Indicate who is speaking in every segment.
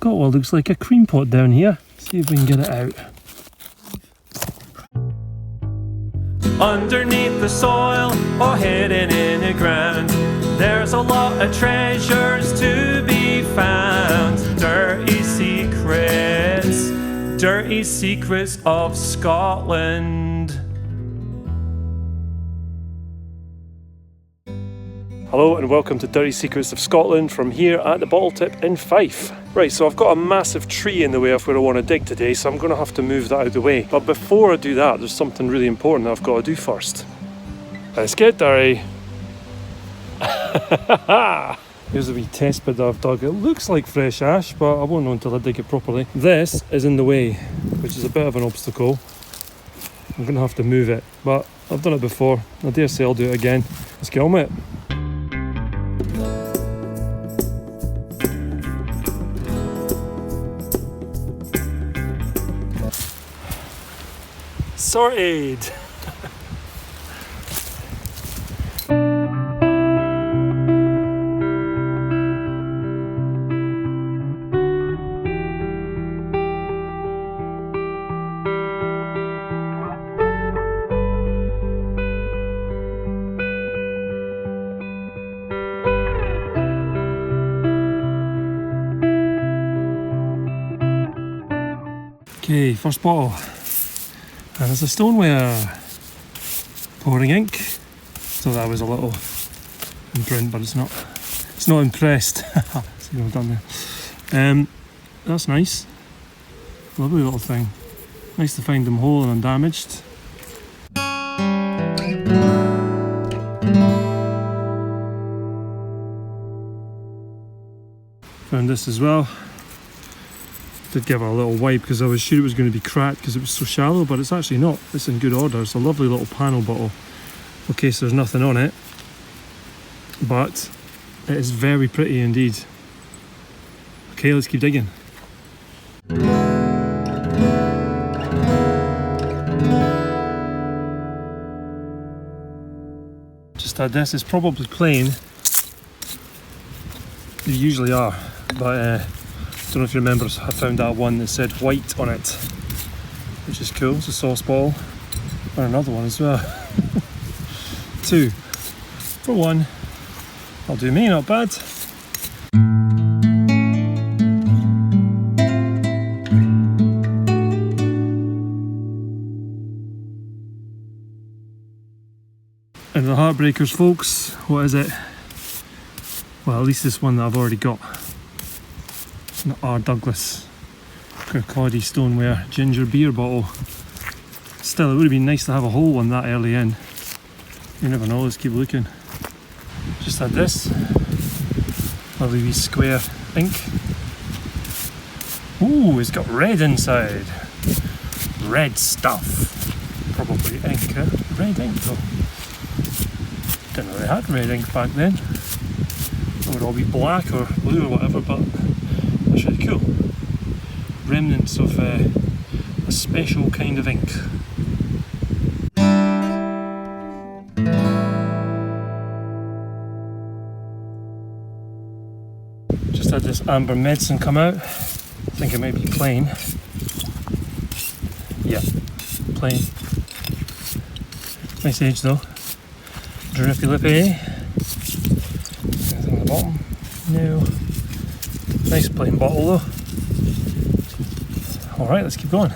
Speaker 1: Got what looks like a cream pot down here. See if we can get it out.
Speaker 2: Underneath the soil or hidden in the ground, there's a lot of treasures to be found. Dirty secrets of Scotland.
Speaker 1: Hello and welcome to Dirty Secrets of Scotland from here at the bottle tip in Fife. Right, so I've got a massive tree in the way of where I want to dig today, so I'm going to have to move that out of the way. But before I do that, there's something really important that I've got to do first. Let's get dirty. Here's a wee test bed that I've dug. It looks like fresh ash, but I won't know until I dig it properly. This is in the way, which is a bit of an obstacle. I'm going to have to move it, but I've done it before. I dare say I'll do it again. Let's get on with it. Sorted! Okay, first bottle. And there's a stoneware. Pouring ink. So that was a little imprint, but it's not impressed. See what I've done there. That's nice. Lovely little thing. Nice to find them whole and undamaged. Found this as well. Did give it a little wipe because I was sure it was going to be cracked because it was so shallow, but it's actually not. It's in good order. It's a lovely little panel bottle. Okay, so there's nothing on it, but it is very pretty indeed. Okay, let's keep digging. Just had this. It's probably plain. They usually are, but I don't know if you remember, I found that one that said white on it, which is cool. It's a sauce bottle. And another one as well. 2 for 1. That'll do me, not bad. And the heartbreakers, folks, what is it? Well, at least this one that I've already got. R. Douglas Kirkcaldy stoneware ginger beer bottle. Still, it would have been nice to have a whole one that early in. You never know, let's keep looking. Just had this lovely wee square ink. Ooh, it's got red inside. Red stuff. Probably ink, huh? Red ink though. Didn't know they had red ink back then. It would all be black or blue or whatever, but that's really cool. Remnants of a special kind of ink. Just had this amber medicine come out. I think it might be plain. Yeah, plain. Nice age though. Drippy lippy. Anything at the bottom? No. Nice plain bottle though. Alright, let's keep going.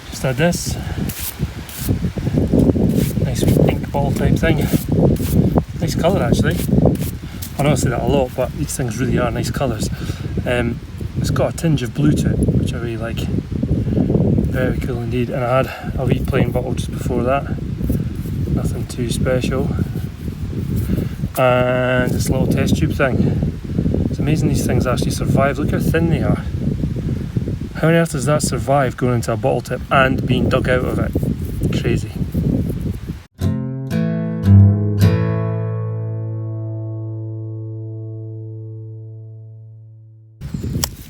Speaker 1: Just had this. Nice ink bottle type thing. Nice colour actually. I know I say that a lot, but these things really are nice colours. It's got a tinge of blue to it, which I really like. Very cool indeed. And I had a wee plain bottle just before that. Nothing too special. And this little test tube thing. It's amazing these things actually survive. Look how thin they are. How on earth does that survive going into a bottle tip and being dug out of it? Crazy.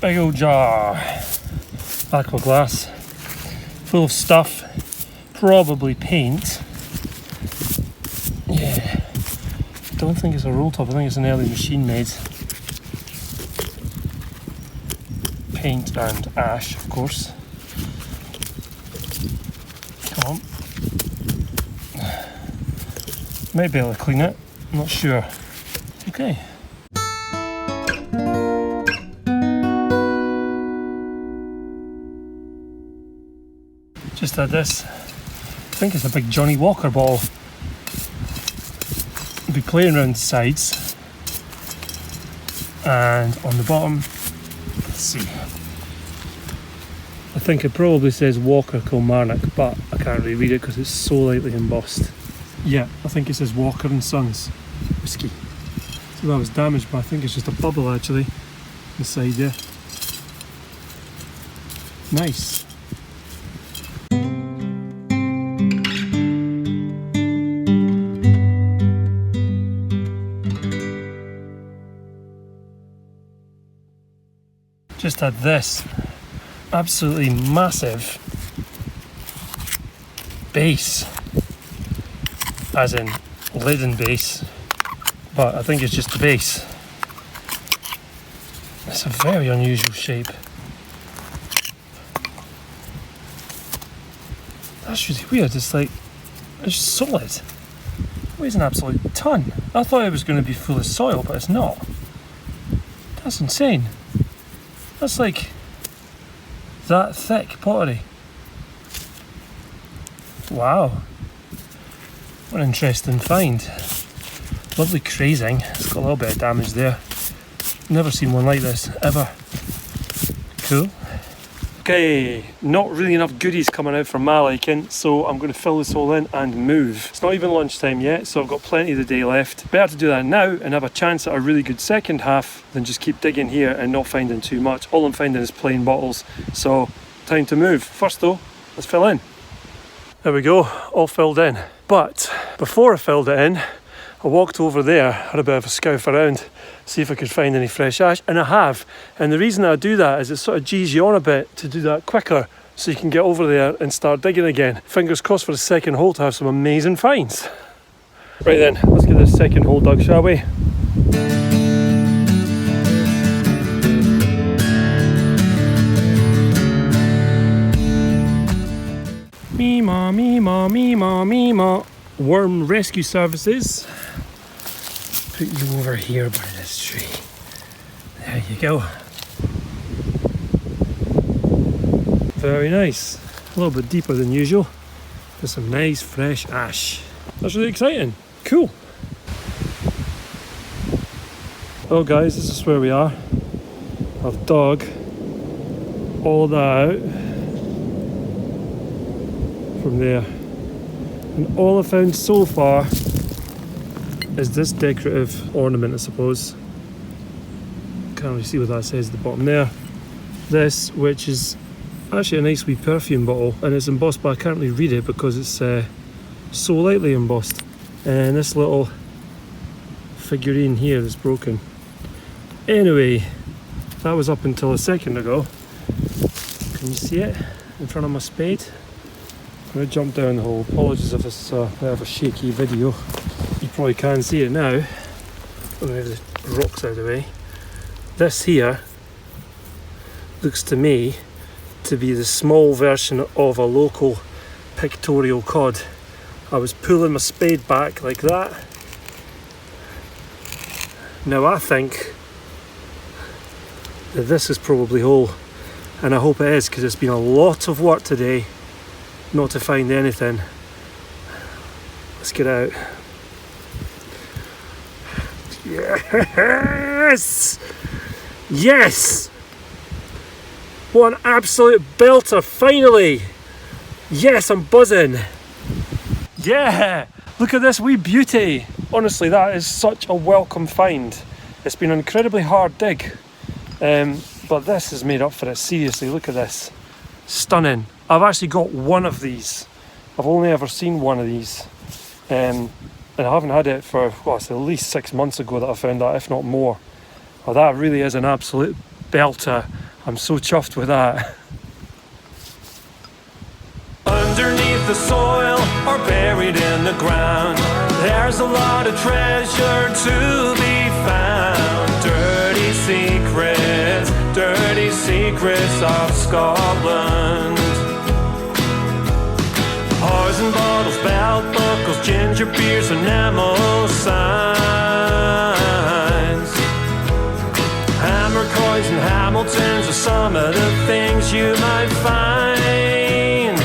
Speaker 1: Big old jar. Aqua glass. Full of stuff. Probably paint. Yeah. I don't think it's a roll top, I think it's an early machine made. Paint and ash, of course. Come on. Might be able to clean it, I'm not sure. Okay. Just had this. I think it's a big Johnny Walker ball. I'll be playing around the sides. And on the bottom, let's see. I think it probably says Walker Kilmarnock, but I can't really read it because it's so lightly embossed. Yeah, I think it says Walker and Sons whiskey. So that was damaged, but I think it's just a bubble actually inside there. Nice. Just had this absolutely massive base, as in leaden base, but I think it's just the base. It's a very unusual shape. That's really weird, it's like, it's solid. It weighs an absolute ton. I thought it was going to be full of soil, but it's not. That's insane. That's like that thick pottery. Wow. What an interesting find. Lovely crazing. It's got a little bit of damage there. Never seen one like this, ever. Cool. Okay, not really enough goodies coming out from my liking, so I'm going to fill this all in and move. It's not even lunchtime yet, so I've got plenty of the day left. Better to do that now and have a chance at a really good second half than just keep digging here and not finding too much. All I'm finding is plain bottles, so time to move. First though, let's fill in. There we go, all filled in. But before I filled it in, I walked over there, had a bit of a scouf around, see if I could find any fresh ash, and I have. And the reason I do that is it sort of G's you on a bit to do that quicker, so you can get over there and start digging again. Fingers crossed for the second hole to have some amazing finds. Right then, let's get this second hole dug, shall we? Meemaw, meemaw, meemaw, meemaw. Worm rescue services. Put you over here by this tree. There you go. Very nice. A little bit deeper than usual. With some nice fresh ash. That's really exciting. Cool. Well guys, this is where we are. I've dug all that out from there. And all I've found so far is this decorative ornament, I suppose. Can't really see what that says at the bottom there. This, which is actually a nice wee perfume bottle, and it's embossed, but I can't really read it because it's so lightly embossed. And this little figurine here is broken. Anyway, that was up until a second ago. Can you see it in front of my spade? I'm going to jump down the hole. Apologies if it's a bit of a shaky video. You probably can see it now. I'll move the rocks out of the way. This here looks to me to be the small version of a local pictorial cod. I was pulling my spade back like that. Now I think that this is probably whole, and I hope it is, because it's been a lot of work today not to find anything. Let's get out. Yes! Yes! What an absolute belter, finally! Yes, I'm buzzing! Yeah! Look at this wee beauty! Honestly, that is such a welcome find. It's been an incredibly hard dig, but this has made up for it. Seriously, look at this. Stunning. I've actually got one of these. I've only ever seen one of these. And I haven't had it for, well, it's at least 6 months ago that I found that, if not more. Well, that really is an absolute belter. I'm so chuffed with that.
Speaker 2: Underneath the soil or buried in the ground, There's a lot of treasure to be found. Dirty secrets of Scotland. Poison bottles, belt buckles, ginger beers, enamel signs. Hammer coins and Hamiltons are some of the things you might find,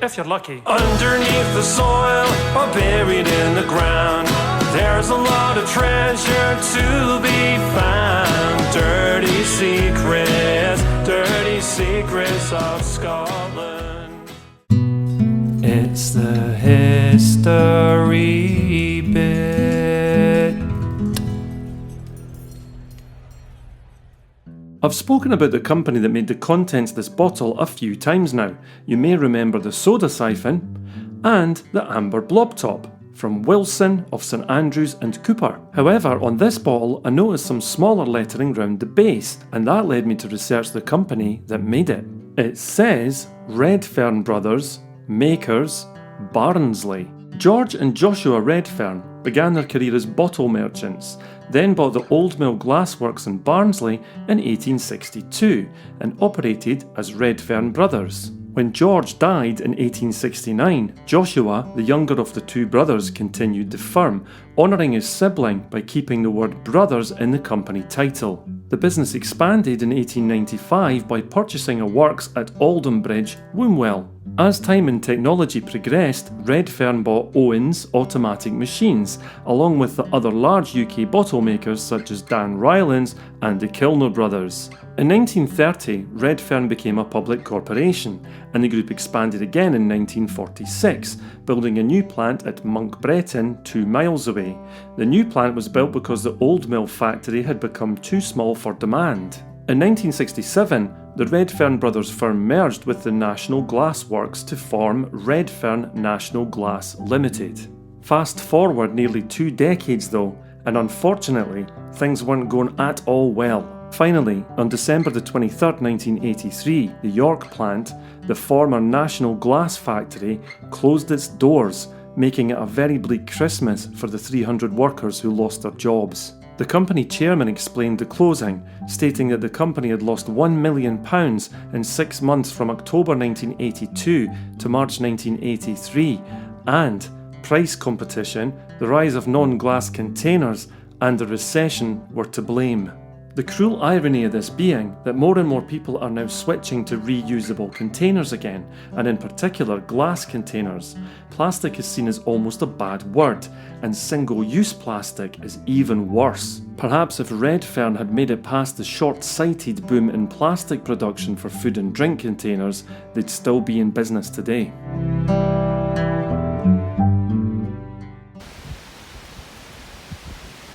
Speaker 2: if you're lucky. Underneath the soil or buried in the ground, there's a lot of treasure to be found. Dirty secrets of Scotland. It's the history bit.
Speaker 1: I've spoken about the company that made the contents of this bottle a few times now. You may remember the soda siphon and the amber blob top from Wilson of St Andrews and Cooper. However, on this bottle I noticed some smaller lettering round the base, and that led me to research the company that made it. It says Redfern Brothers, makers, Barnsley. George and Joshua Redfern began their career as bottle merchants, then bought the Old Mill Glassworks in Barnsley in 1862 and operated as Redfern Brothers. When George died in 1869, Joshua, the younger of the two brothers, continued the firm, honouring his sibling by keeping the word brothers in the company title. The business expanded in 1895 by purchasing a works at Aldenbridge, Wombwell. As time and technology progressed, Redfern bought Owen's automatic machines, along with the other large UK bottle makers such as Dan Rylands and the Kilner brothers. In 1930, Redfern became a public corporation, and the group expanded again in 1946, building a new plant at Monk Bretton, 2 miles away. The new plant was built because the old mill factory had become too small for demand. In 1967, the Redfern Brothers firm merged with the National Glass Works to form Redfern National Glass Limited. Fast forward nearly 2 decades though, and unfortunately, things weren't going at all well. Finally, on December the 23rd, 1983, the York plant, the former National Glass Factory, closed its doors, making it a very bleak Christmas for the 300 workers who lost their jobs. The company chairman explained the closing, stating that the company had lost £1 million in 6 months from October 1982 to March 1983, and price competition, the rise of non-glass containers, and the recession were to blame. The cruel irony of this being that more and more people are now switching to reusable containers again, and in particular glass containers. Plastic is seen as almost a bad word, and single-use plastic is even worse. Perhaps if Redfern had made it past the short-sighted boom in plastic production for food and drink containers, they'd still be in business today.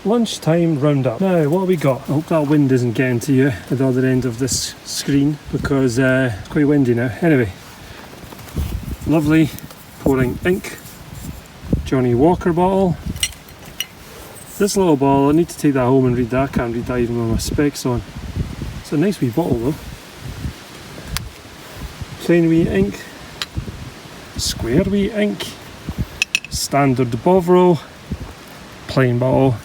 Speaker 1: Lunchtime roundup. Now, what have we got? I hope that wind isn't getting to you at the other end of this screen, because it's quite windy now. Anyway, lovely pouring ink. Johnny Walker bottle. This little bottle, I need to take that home and read that. I can't read that even with my specs on. It's a nice wee bottle though. Plain wee ink. Square wee ink. Standard Bovril. Plain bottle.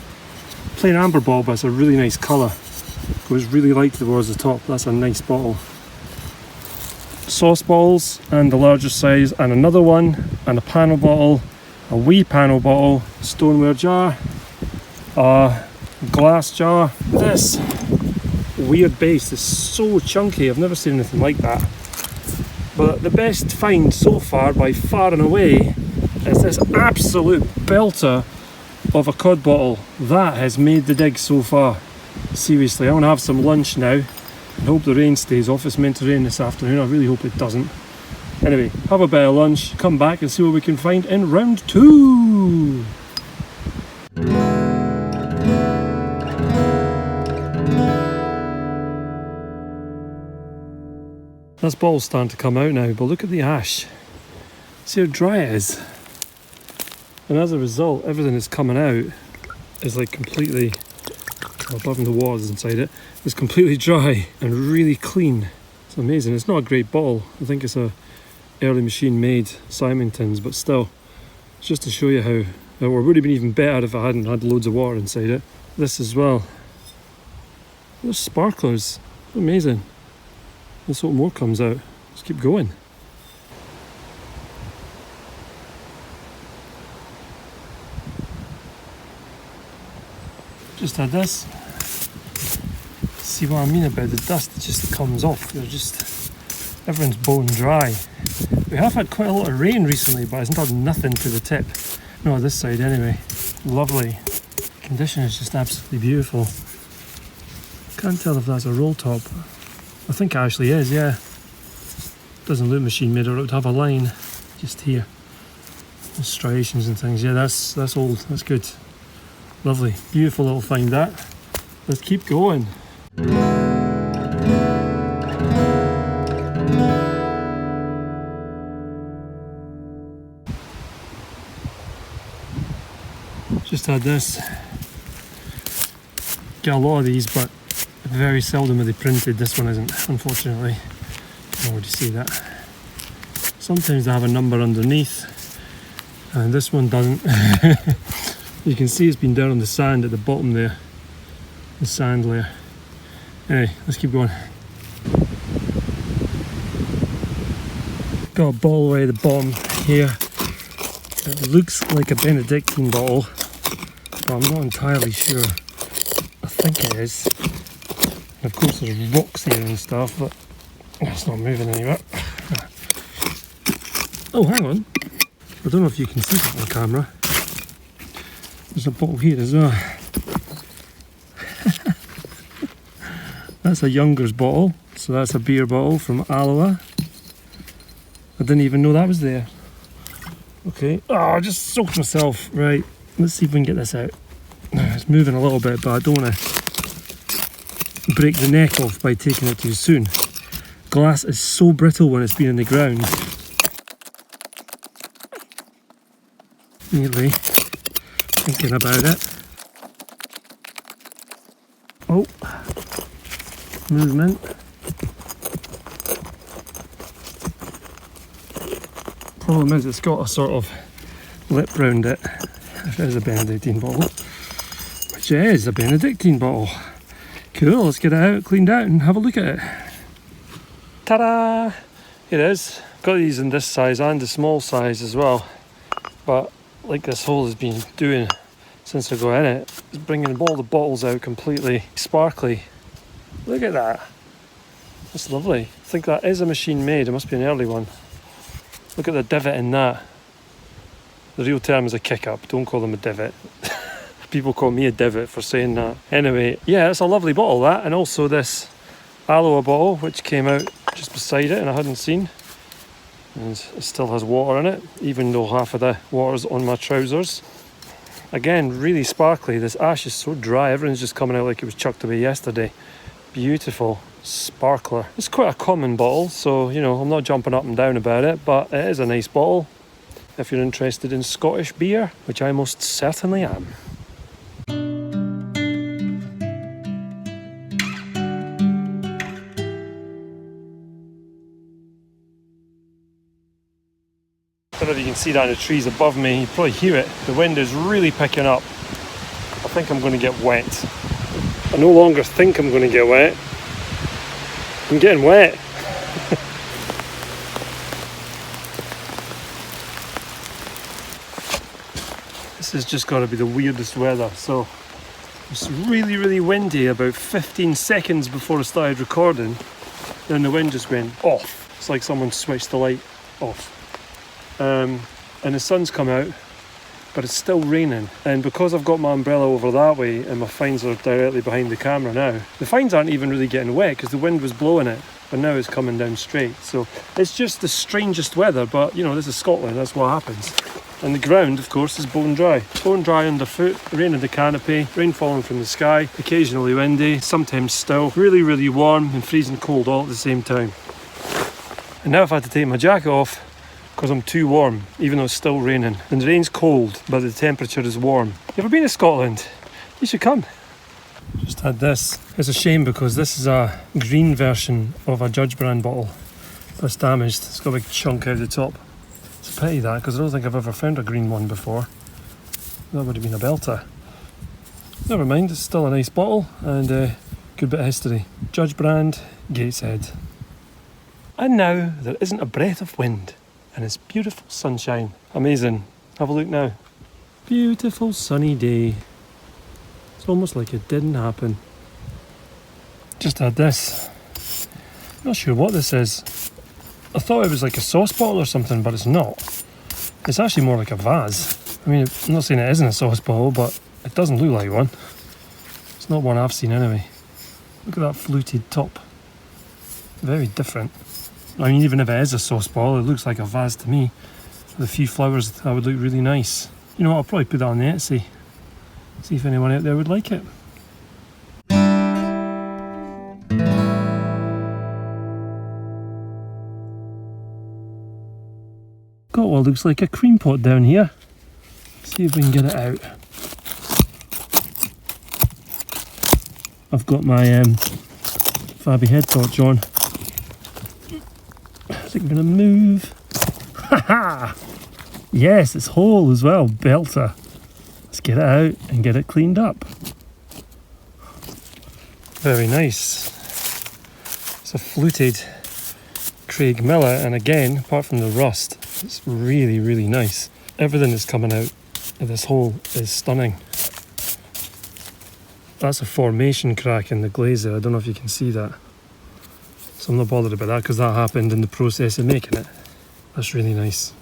Speaker 1: Plain amber bottle, but it's a really nice colour. Goes really light towards the top. That's a nice bottle. Sauce bottles, and the larger size, and another one, and a panel bottle, a wee panel bottle, stoneware jar, a glass jar. This weird base is so chunky, I've never seen anything like that. But the best find so far, by far and away, is this absolute belter of a cod bottle. That has made the dig so far. Seriously, I want to have some lunch now and hope the rain stays off. It's meant to rain this afternoon. I really hope it doesn't. Anyway, have a bit of lunch, come back and see what we can find in round 2. This bottle's starting to come out now, but look at the ash. See how dry it is. And as a result, everything that's coming out is like completely, above the waters inside it, is completely dry and really clean. It's amazing. It's not a great bottle. I think it's a early machine made Symington's, but still, Just to show you how it would have been even better if I hadn't had loads of water inside it. This as well. There's sparklers. Amazing. Let's hope more comes out. Let's keep going. Just had this. See what I mean about the dust that just comes off. They're just, everyone's bone dry. We have had quite a lot of rain recently, but it's done nothing to the tip. No, this side anyway. Lovely. Condition is just absolutely beautiful. Can't tell if that's a roll top. I think it actually is, yeah. Doesn't look machine made, or it would have a line just here. The striations and things. Yeah, that's old. That's good. Lovely. Beautiful little find that. Let's keep going. Just had this. Get a lot of these, but very seldom are they printed. This one isn't, unfortunately. You can already see that. Sometimes they have a number underneath, and this one doesn't. You can see it's been down on the sand at the bottom there. The sand layer. Anyway, let's keep going. Got a bottle away at the bottom here. It looks like a Benedictine bottle, but I'm not entirely sure. I think it is. And of course there's rocks here and stuff, but it's not moving anywhere. Oh, hang on. I don't know if you can see that on camera. There's a bottle here as well. That's a Younger's bottle, so that's a beer bottle from Alloa. I didn't even know that was there. Okay, oh, I just soaked myself. Right, let's see if we can get this out. It's moving a little bit, but I don't want to break the neck off by taking it too soon. Glass is so brittle when it's been in the ground. Nearly thinking about it. Oh, movement. Problem is it's got a sort of lip round it, if it is a Benedictine bottle, which it is a Benedictine bottle. Cool, let's get it out, cleaned out and have a look at it. Ta-da! It is. Got these in this size and the small size as well, but like this hole has been doing since I got in it, it's bringing all the bottles out completely sparkly. Look at that. That's lovely. I think that is a machine made, it must be an early one. Look at the divot in that. The real term is a kick-up, don't call them a divot. People call me a divot for saying that. Anyway, yeah, it's a lovely bottle that, and also this Alloa bottle which came out just beside it and I hadn't seen. And it still has water in it, even though half of the water's on my trousers. Again, really sparkly. This ash is so dry, everything's just coming out like it was chucked away yesterday. Beautiful sparkler. It's quite a common bottle, so you know, I'm not jumping up and down about it, but it is a nice bottle if you're interested in Scottish beer, which I most certainly am. I don't know if you can see that in the trees above me, you probably hear it. The wind is really picking up. I think I'm going to get wet. I no longer think I'm going to get wet. I'm getting wet. This has just got to be the weirdest weather. So it's really, really windy about 15 seconds before I started recording. Then the wind just went off. It's like someone switched the light off. And the sun's come out, but it's still raining. And because I've got my umbrella over that way and my fines are directly behind the camera now, the fines aren't even really getting wet because the wind was blowing it, but now it's coming down straight. So it's just the strangest weather, but you know, this is Scotland, that's what happens. And the ground, of course, is bone dry. Bone dry underfoot, rain in the canopy, rain falling from the sky, occasionally windy, sometimes still, really, really warm and freezing cold all at the same time. And now I've had to take my jacket off because I'm too warm, even though it's still raining. And the rain's cold, but the temperature is warm. You ever been to Scotland? You should come. Just had this. It's a shame because this is a green version of a Judge brand bottle. It's damaged. It's got a big chunk out the top. It's a pity that, because I don't think I've ever found a green one before. That would have been a belter. Never mind, it's still a nice bottle and a good bit of history. Judge brand, Gateshead. And now there isn't a breath of wind and it's beautiful sunshine. Amazing. Have a look now. Beautiful sunny day. It's almost like it didn't happen. Just had this. Not sure what this is. I thought it was like a sauce bottle or something, but it's not. It's actually more like a vase. I mean, I'm not saying it isn't a sauce bottle, but it doesn't look like one. It's not one I've seen anyway. Look at that fluted top. Very different. I mean, even if it is a sauce bottle, it looks like a vase to me. With a few flowers, that would look really nice. You know what, I'll probably put that on the Etsy. See if anyone out there would like it. Got what looks like a cream pot down here. See if we can get it out. I've got my Fabby head torch on. I think I'm gonna move. Haha! Yes, it's whole as well, belter. Let's get it out and get it cleaned up. Very nice. It's a fluted Craig Miller, and again, apart from the rust, it's really, really nice. Everything that's coming out of this hole is stunning. That's a formation crack in the glaze there. I don't know if you can see that. So I'm not bothered about that because that happened in the process of making it. That's really nice.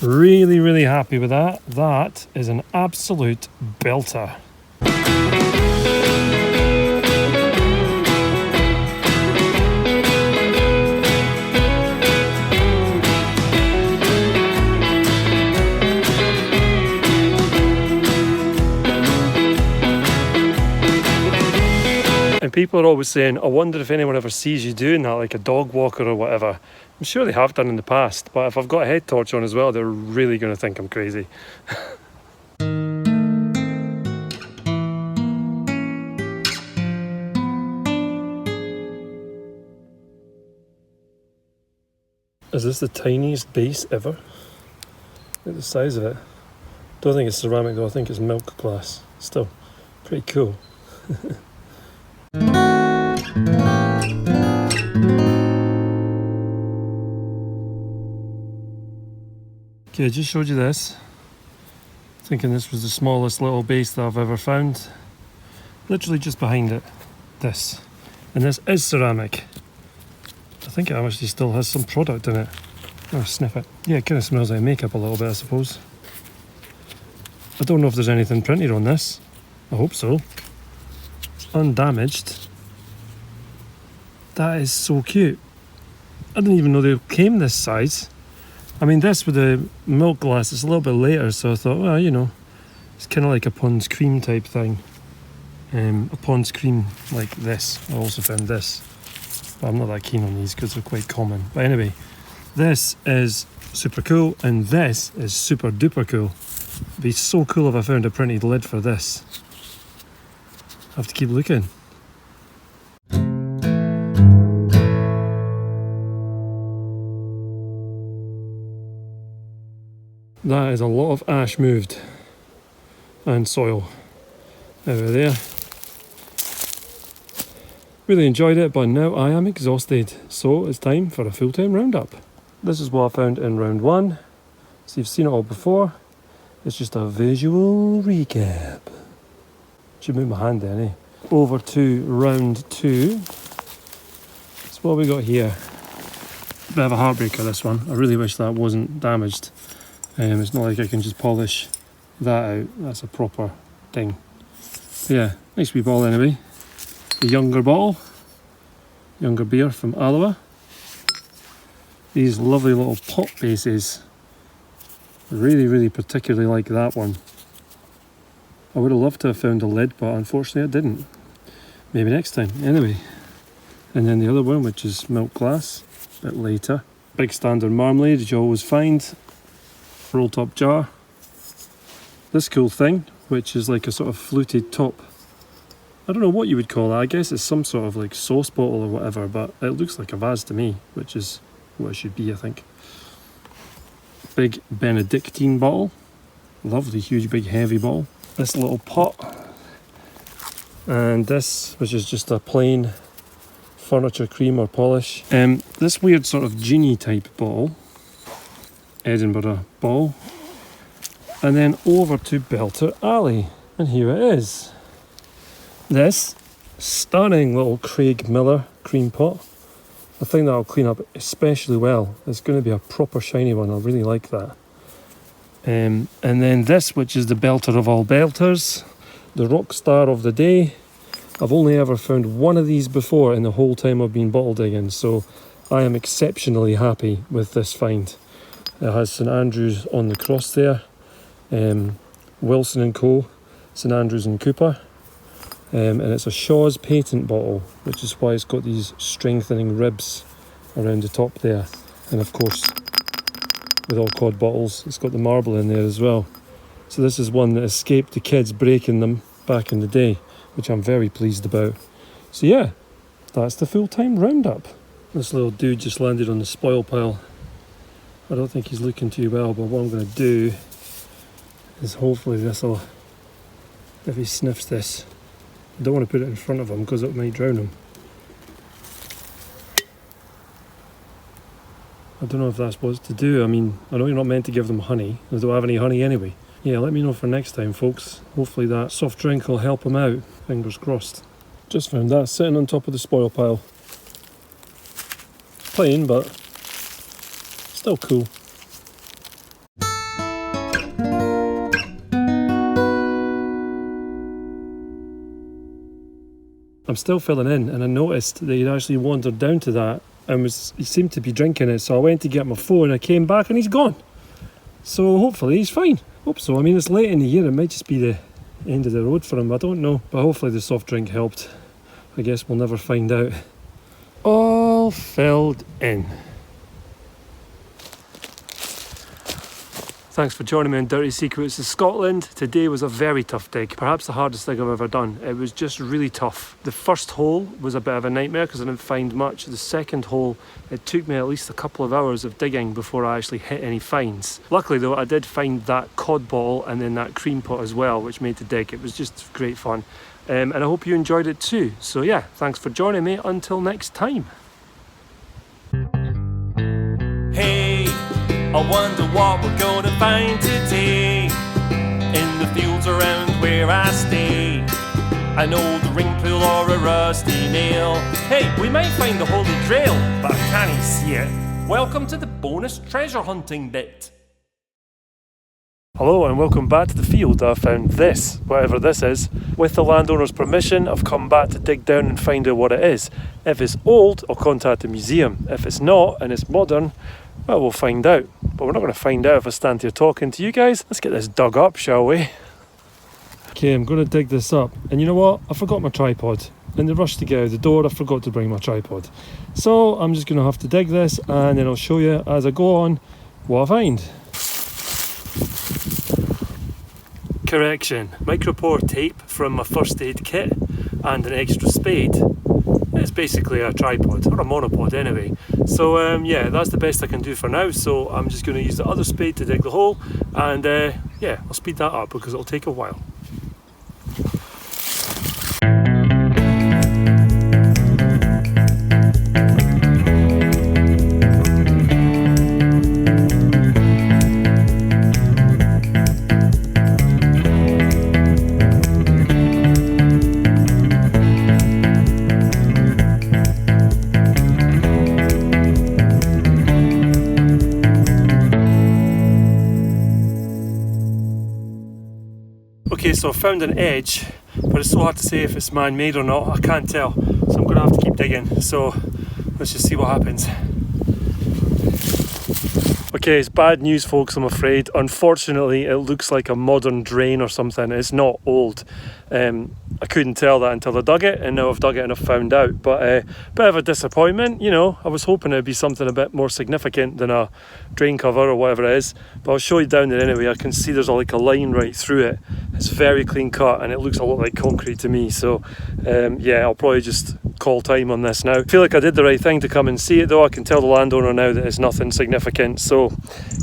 Speaker 1: Really, really happy with that. That is an absolute belter. And people are always saying, I wonder if anyone ever sees you doing that, like a dog walker or whatever. I'm sure they have done in the past, but if I've got a head torch on as well, they're really going to think I'm crazy. Is this the tiniest base ever? Look at the size of it. Don't think it's ceramic though, I think it's milk glass. Still, pretty cool. Okay, I just showed you this. Thinking this was the smallest little base that I've ever found. Literally just behind it. This. And this is ceramic. I think it actually still has some product in it. Oh, sniff it. Yeah, it kind of smells like makeup a little bit, I suppose. I don't know if there's anything printed on this. I hope so. It's undamaged. That is so cute. I didn't even know they came this size. I mean, this with the milk glass, it's a little bit later, so I thought, well, you know, it's kind of like a Pond's cream type thing. A Pond's cream like this. I also found this. But I'm not that keen on these because they're quite common. But anyway, this is super cool, and this is super duper cool. It'd be so cool if I found a printed lid for this. I have to keep looking. That is a lot of ash moved and soil over there. Really enjoyed it, but now I am exhausted, so it's time for a full-time roundup. This is what I found in round 1. So you've seen it all before. It's just a visual recap. Should move my hand then, eh? Over to round 2. That's what we got here. Bit of a heartbreaker, this one. I really wish that wasn't damaged. It's not like I can just polish that out. That's a proper thing. But yeah, nice wee ball anyway. The younger bottle. Younger beer from Alloa. These lovely little pot bases. Really, really particularly like that one. I would have loved to have found a lid, but unfortunately I didn't. Maybe next time. Anyway. And then the other one, which is milk glass. A bit later. Big standard marmalade, as you always find. Roll top jar. This cool thing, which is like a sort of fluted top. I don't know what you would call that. I guess it's some sort of like sauce bottle or whatever, but it looks like a vase to me, which is what it should be, I think. Big Benedictine bottle. Lovely, huge, big, heavy bottle. This little pot. And this, which is just a plain furniture cream or polish. This weird sort of genie type bottle. Edinburgh bottle. And then over to Belter Alley. And here it is. This stunning little Craig Miller cream pot. I think that'll clean up especially well. It's going to be a proper shiny one. I really like that. And then this, which is the belter of all belters, the rock star of the day. I've only ever found one of these before in the whole time I've been bottle digging, so I am exceptionally happy with this find. It has St Andrews on the cross there, Wilson and Co, St Andrews and Cooper. And it's a Shaw's patent bottle, which is why it's got these strengthening ribs around the top there. And of course, with all cod bottles, it's got the marble in there as well. So this is one that escaped the kids breaking them back in the day, which I'm very pleased about. So yeah, that's the full-time roundup. This little dude just landed on the spoil pile. I don't think he's looking too well, but what I'm going to do is hopefully this'll, if he sniffs this, I don't want to put it in front of him because it might drown him. I don't know if that's what's to do. I mean, I know you're not meant to give them honey. They don't have any honey anyway. Yeah, let me know for next time, folks. Hopefully that soft drink will help him out. Fingers crossed. Just found that sitting on top of the spoil pile. Plain, but still cool. I'm still filling in, and I noticed that he'd actually wandered down to that and he seemed to be drinking it, so I went to get my phone, I came back and he's gone. So hopefully he's fine. Hope so. I mean, it's late in the year, it might just be the end of the road for him, I don't know. But hopefully the soft drink helped. I guess we'll never find out. All filled in. Thanks for joining me on Dirty Secrets of Scotland. Today was a very tough dig, perhaps the hardest dig I've ever done. It was just really tough. The first hole was a bit of a nightmare because I didn't find much. The second hole, it took me at least a couple of hours of digging before I actually hit any finds. Luckily though, I did find that cod bottle and then that cream pot as well, which made the dig. It was just great fun. And I hope you enjoyed it too. So yeah, thanks for joining me. Until next time.
Speaker 2: Hey, I wonder what we're gonna find today in the fields around where I stay. An old ring pull or a rusty nail. Hey, we might find the Holy Grail, but I can't see it. Welcome to the bonus treasure hunting bit.
Speaker 1: Hello and welcome back to the field. I found this, whatever this is. With the landowner's permission, I've come back to dig down and find out what it is. If it's old, I'll contact the museum. If it's not and it's modern, well, we'll find out. But we're not going to find out if I stand here talking to you guys. Let's get this dug up, shall we? Okay, I'm going to dig this up. And you know what? I forgot my tripod. In the rush to get out the door, I forgot to bring my tripod. So I'm just going to have to dig this and then I'll show you as I go on what I find. Correction, micropore tape from my first aid kit and an extra spade. It's basically a tripod, or a monopod anyway. So yeah, that's the best I can do for now. So I'm just going to use the other spade to dig the hole and yeah, I'll speed that up because it'll take a while. Okay, so I found an edge, but it's so hard to say if it's man-made or not, I can't tell. So I'm going to have to keep digging, so let's just see what happens. Okay, it's bad news, folks, I'm afraid. Unfortunately, it looks like a modern drain or something. It's not old. I couldn't tell that until I dug it, and now I've dug it and I've found out. But a bit of a disappointment, you know. I was hoping it'd be something a bit more significant than a drain cover or whatever it is. But I'll show you down there anyway. I can see there's like a line right through it. It's very clean cut and it looks a lot like concrete to me. So yeah, I'll probably just call time on this now. I feel like I did the right thing to come and see it though. I can tell the landowner now that it's nothing significant. So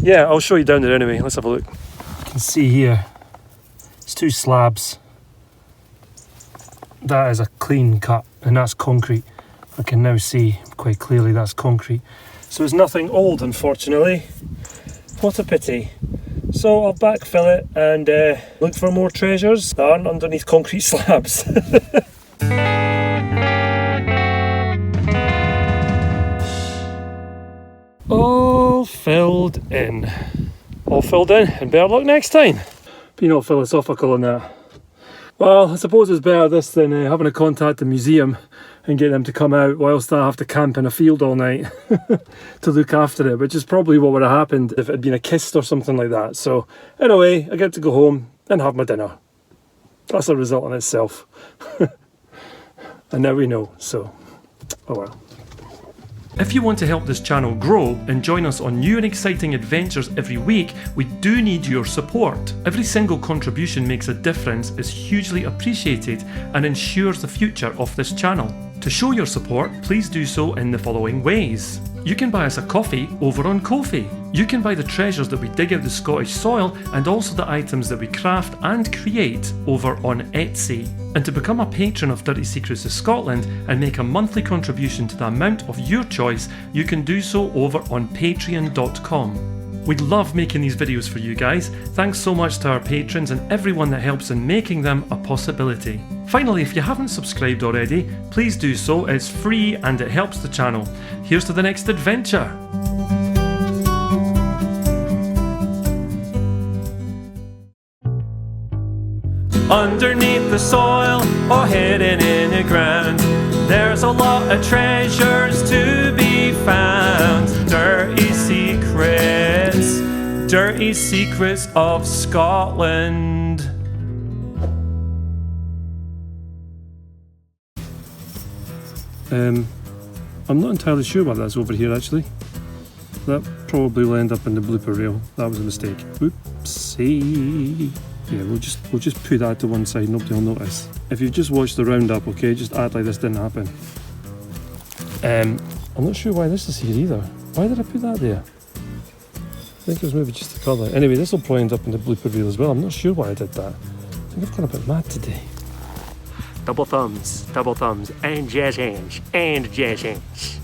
Speaker 1: yeah, I'll show you down there anyway. Let's have a look. You can see here, it's 2 slabs. That is a clean cut and that's concrete. I can now see quite clearly that's concrete. So it's nothing old, unfortunately. What a pity. So I'll backfill it and look for more treasures that aren't underneath concrete slabs. All filled in. All filled in, and better luck next time. Be not philosophical on that. Well, I suppose it's better this than having to contact the museum and get them to come out whilst I have to camp in a field all night to look after it, which is probably what would have happened if it had been a kist or something like that. So anyway, I get to go home and have my dinner. That's a result in itself. And now we know, so oh well. If you want to help this channel grow and join us on new and exciting adventures every week, we do need your support. Every single contribution makes a difference, is hugely appreciated, and ensures the future of this channel. To show your support, please do so in the following ways. You can buy us a coffee over on Ko-fi. You can buy the treasures that we dig out the Scottish soil and also the items that we craft and create over on Etsy. And to become a patron of Dirty Secrets of Scotland and make a monthly contribution to the amount of your choice, you can do so over on patreon.com. We love making these videos for you guys. Thanks so much to our patrons and everyone that helps in making them a possibility. Finally, if you haven't subscribed already, please do so. It's free and it helps the channel. Here's to the next adventure.
Speaker 2: Underneath the soil or hidden in the ground, there's a lot of treasures to be found. Dirty secrets of Scotland.
Speaker 1: I'm not entirely sure why that's over here actually. That probably will end up in the blooper reel. That was a mistake. Oopsie. Yeah, we'll just put that to one side, nobody will notice. If you've just watched the roundup, okay, just act like this didn't happen. I'm not sure why this is here either. Why did I put that there? I think it was maybe just the colour. Anyway, this will probably end up in the blooper reel as well. I'm not sure why I did that. I think I've gone a bit mad today.
Speaker 2: Double thumbs, and jazz hands, and jazz hands.